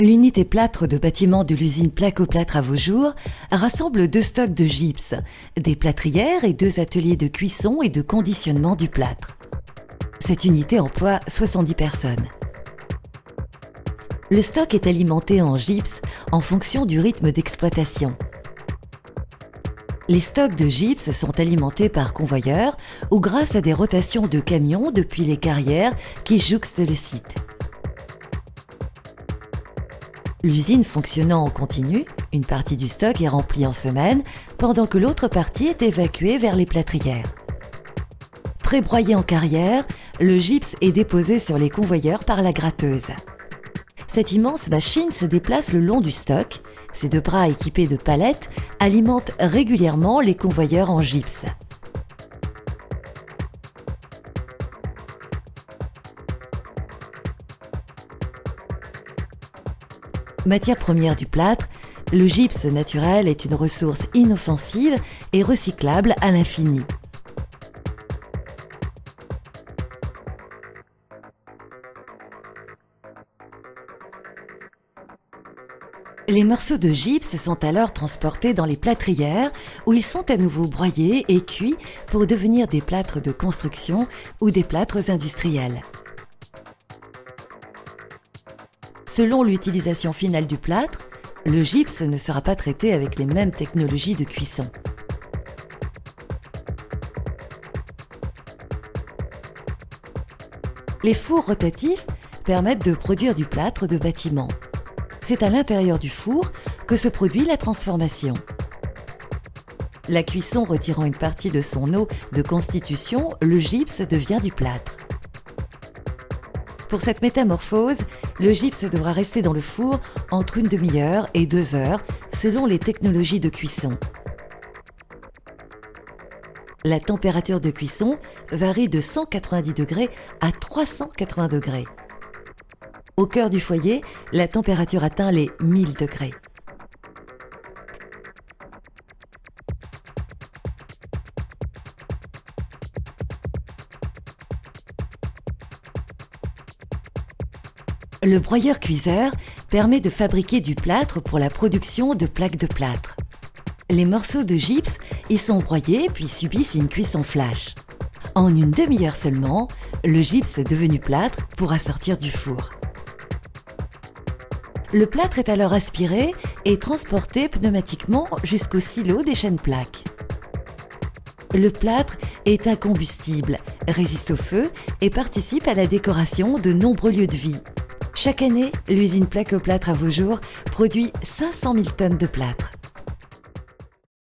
L'unité plâtre de bâtiment de l'usine Placo-Plâtre à Vaujours rassemble 2 stocks de gypse, des plâtrières et 2 ateliers de cuisson et de conditionnement du plâtre. Cette unité emploie 70 personnes. Le stock est alimenté en gypse en fonction du rythme d'exploitation. Les stocks de gypse sont alimentés par convoyeur ou grâce à des rotations de camions depuis les carrières qui jouxtent le site. L'usine fonctionnant en continu, une partie du stock est remplie en semaine, pendant que l'autre partie est évacuée vers les plâtrières. Pré-broyé en carrière, le gypse est déposé sur les convoyeurs par la gratteuse. Cette immense machine se déplace le long du stock. Ses 2 bras équipés de palettes alimentent régulièrement les convoyeurs en gypse. Matière première du plâtre, le gypse naturel est une ressource inoffensive et recyclable à l'infini. Les morceaux de gypse sont alors transportés dans les plâtrières où ils sont à nouveau broyés et cuits pour devenir des plâtres de construction ou des plâtres industriels. Selon l'utilisation finale du plâtre, le gypse ne sera pas traité avec les mêmes technologies de cuisson. Les fours rotatifs permettent de produire du plâtre de bâtiment. C'est à l'intérieur du four que se produit la transformation. La cuisson retirant une partie de son eau de constitution, le gypse devient du plâtre. Pour cette métamorphose, le gypse devra rester dans le four entre une demi-heure et 2 heures selon les technologies de cuisson. La température de cuisson varie de 190 degrés à 380 degrés. Au cœur du foyer, la température atteint les 1000 degrés. Le broyeur-cuiseur permet de fabriquer du plâtre pour la production de plaques de plâtre. Les morceaux de gypse y sont broyés puis subissent une cuisson flash. En une demi-heure seulement, le gypse devenu plâtre pourra sortir du four. Le plâtre est alors aspiré et transporté pneumatiquement jusqu'au silo des chaînes plaques. Le plâtre est incombustible, résiste au feu et participe à la décoration de nombreux lieux de vie. Chaque année, l'usine Placo-Plâtre à Vaujours produit 500 000 tonnes de plâtre.